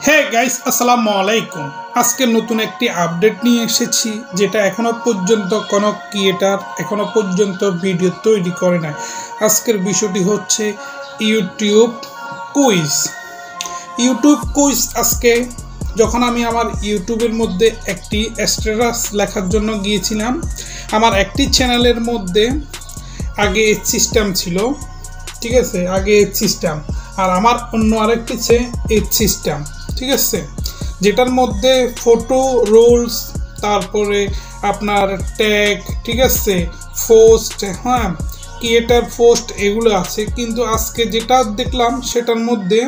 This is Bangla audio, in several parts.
হে গাইস, আসসালামু আলাইকুম। আজকে নতুন একটি আপডেট নিয়ে এসেছি, যেটা এখনো পর্যন্ত কোনো ক্রিয়েটার এখনো পর্যন্ত ভিডিও তৈরি করে না। আজকের বিষয়টি হচ্ছে ইউটিউব কুইজ। আজকে যখন আমি আমার ইউটিউবের মধ্যে একটি স্ট্যাটাস লেখার জন্য গিয়েছিলাম, আমার একটি চ্যানেলের মধ্যে আগে এজ সিস্টেম ছিল, ঠিক আছে, আগে এজ সিস্টেম, আর আমার অন্য আরেকটি এজ সিস্টেম, ঠিক আছে, যেটার মধ্যে ফটো, রোলস, তারপরে আপনার ট্যাগ, ঠিক আছে, পোস্ট, হ্যাঁ, ক্রিয়েটার পোস্ট, এগুলো আছে। কিন্তু আজকে যেটা দেখলাম সেটার মধ্যে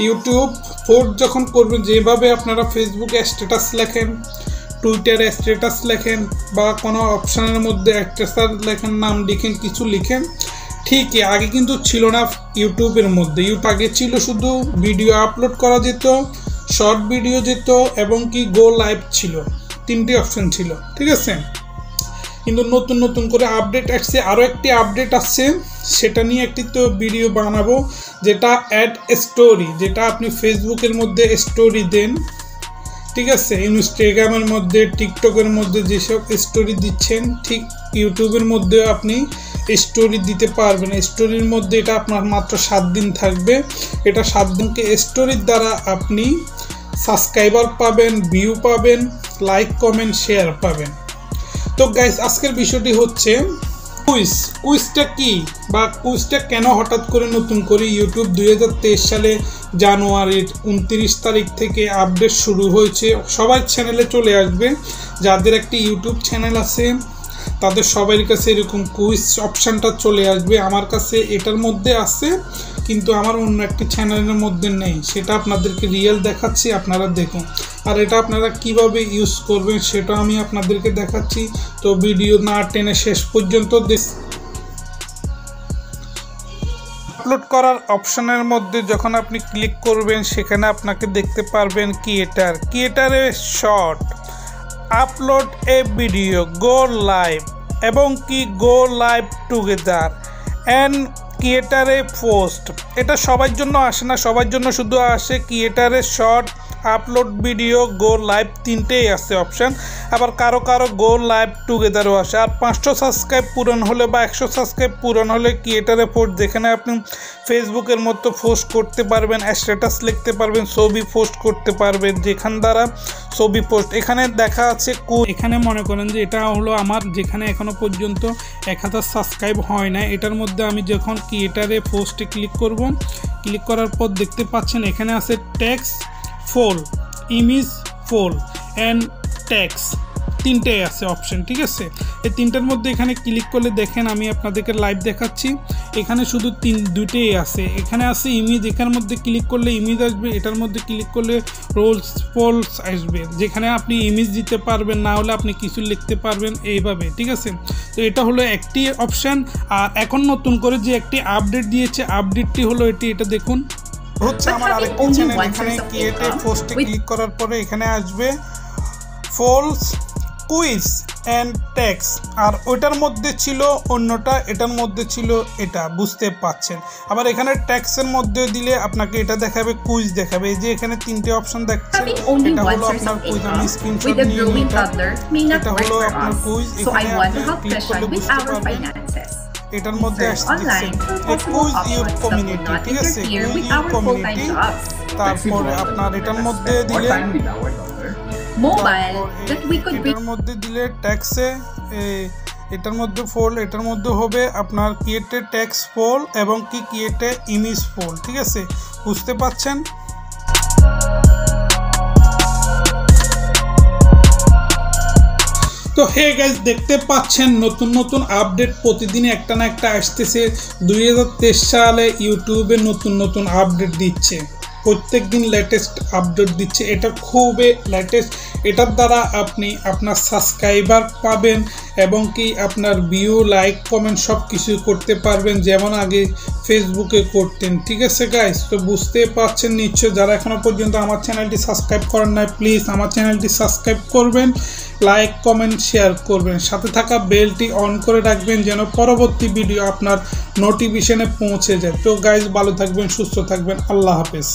ইউটিউব পোস্ট যখন করবেন, যেভাবে আপনারা ফেসবুকে স্ট্যাটাস লেখেন, টুইটারে স্ট্যাটাস লেখেন, বা কোনো অপশানের মধ্যে স্ট্যাটাস লেখেন, নাম লিখেন, কিছু লিখেন, ঠিকই আগে কিন্তু ছিল না ইউটিউবের মধ্যে। আগে ছিল শুধু ভিডিও আপলোড করা যেত, শর্ট ভিডিও যেত, এবং কি গো লাইভ ছিল, তিনটি অপশন ছিল, ঠিক আছে। কিন্তু নতুন নতুন করে আপডেট আসছে, আরও একটি আপডেট আসছে, সেটা নিয়ে একটি তো ভিডিও বানাবো, যেটা অ্যাড স্টোরি, যেটা আপনি ফেসবুকের মধ্যে স্টোরি দেন, ঠিক আছে, ইনস্টাগ্রামের মধ্যে, টিকটকের মধ্যে যেসব স্টোরি দিচ্ছেন, ঠিক ইউটিউবের মধ্যেও আপনি স্টোরি দিতে পারবেন। স্টোরির মধ্যে এটা আপনার মাত্র 7 দিন থাকবে। এটা 7 দিনকে স্টোরির দ্বারা আপনি সাবস্ক্রাইবার পাবেন, ভিউ পাবেন, লাইক, কমেন্ট, শেয়ার পাবেন। তো গাইস, আজকের বিষয়টি হচ্ছে কুইজটা কি, বা কুইজটা কেন হঠাৎ করে নতুন করে ইউটিউব 2023 সালে জানুয়ারির 29 তারিখ থেকে আপডেট শুরু হয়েছে। সবার চ্যানেলে চলে আসবে, যাদের একটি ইউটিউব চ্যানেল আছে তাদের সবার কাছে এরকম কুইজ অপশানটা চলে আসবে। আমার কাছে এটার মধ্যে আছে, কিন্তু আমার অন্য একটি চ্যানেলের মধ্যে নেই। সেটা আপনাদেরকে রিয়েল দেখাচ্ছি, আপনারা দেখুন। আর এটা আপনারা কিভাবে ইউজ করবেন সেটা আমি আপনাদেরকে দেখাচ্ছি। তো ভিডিও না টেনে শেষ পর্যন্ত আপলোড করার অপশানের মধ্যে যখন আপনি ক্লিক করবেন, সেখানে আপনাকে দেখতে পারবেন ক্রিয়েটারের short, upload a video, go live, এবং কি গো লাইভ টুগেদার, অ্যান্ড ক্রিয়েটারে পোস্ট। এটা সবার জন্য আসে না, সবার জন্য শুধু আসে ক্রিয়েটারের short, upload video, go live, তিনটেই আসে অপশান। আবার কারো কারো গো লাইভ টুগেদারও আসে। আর 500 সাবস্ক্রাইব পূরণ হলে বা 100 সাবস্ক্রাইব পূরণ হলে ক্রিয়েটারে পোস্ট, যেখানে আপনি ফেসবুকের মতো পোস্ট করতে পারবেন, স্ট্যাটাস লিখতে পারবেন, ছবি পোস্ট করতে পারবেন, যেখান দ্বারা ছবি পোস্ট। এখানে দেখা আছে এখানে মনে করেন যে এটা হলো আমার, যেখানে এখনো পর্যন্ত 1000 সাবস্ক্রাইব হয় না। এটার মধ্যে আমি যখন ক্রিয়েটারে পোস্টে ক্লিক করব, ক্লিক করার পর দেখতে পাচ্ছেন এখানে আছে টেক্সট, ফোল, ইমেজ, ফোল, অ্যান্ড টেক্সট, তিনটে আছে অপশন, ঠিক আছে। এই তিনটার মধ্যে এখানে ক্লিক করলে দেখেন, আমি আপনাদেরকে লাইভ দেখাচ্ছি, এখানে শুধু দুটেই আছে। এখানে আছে ইমেজ, এখানের মধ্যে ক্লিক করলে ইমেজ আসবে, এটার মধ্যে ক্লিক করলে রোলস, ফলস আসবে, যেখানে আপনি ইমেজ দিতে পারবেন, না হলে আপনি কিছু লিখতে পারবেন, এইভাবে, ঠিক আছে। তো এটা হলো একটি অপশান। আর এখন নতুন করে যে একটি আপডেট দিয়েছে, আপডেটটি হলো এটা দেখুন হচ্ছে আমার আরেকটি চ্যানেল। এখানে ক্রিয়েটে পোস্টে ক্লিক করার পরে এখানে আসবে ফলস, কুইজ, অ্যান্ড ট্যাক্স। আর ওইটার মধ্যে ছিল অন্যটা, এটার মধ্যে ছিল এটা, বুঝতে পাচ্ছেন। আবার এখানে ট্যাক্সের মধ্যে দিলে আপনাকে এটা দেখাবে, কুইজ দেখাবে। এই যে এখানে তিনটে অপশন দেখছেন, এটা হলো আপনার কুইজ। আমি স্ক্রিনশট নিয়ে এটা হলো আপনার কুইজ। এখানে ক্লিক করলে বুঝতে পারবেন এটার মধ্যে আসছে কুইজ ইউর কমিউনিটি, ঠিক আছে, কুইজ ইউর কমিউনিটি। তারপরে আপনার এটার মধ্যে দিলে এটার মধ্যে দিলে ট্যাক্সে, এটার মধ্যে ফোল, এটার মধ্যে হবে আপনার ক্রিয়েটে ট্যাক্স ফোল, এবং কি ক্রিয়েটে ইমেজ ফোল, ঠিক আছে, বুঝতে পাচ্ছেন। তো হে গাইস, দেখতে পাচ্ছেন নতুন নতুন আপডেট প্রতিদিন একটা না একটা আসতেছে। 2023 সালে ইউটিউবে নতুন নতুন আপডেট দিচ্ছে, প্রত্যেক দিন লেটেস্ট আপডেট দিচ্ছে। এটা খুবই লেটেস্ট। এটার দ্বারা আপনি আপনার সাবস্ক্রাইবার পাবেন, এবং কি আপনার ভিউ, লাইক, কমেন্ট সব কিছু করতে পারবেন, যেমন আগে ফেসবুকে করতেন, ঠিক আছে গাইস। তো বুঝতে পারছেন নিশ্চয়। যারা এখনো পর্যন্ত আমার চ্যানেলটি সাবস্ক্রাইব করেন নাই, প্লিজ আমার চ্যানেলটি সাবস্ক্রাইব করবেন, লাইক, কমেন্ট, শেয়ার করবেন, সাথে থাকা বেলটি অন করে রাখবেন, যেন পরবর্তী ভিডিও আপনার নোটিফিকেশনে পৌঁছে যায়। তো গাইস, ভালো থাকবেন, সুস্থ থাকবেন, আল্লাহ হাফেজ।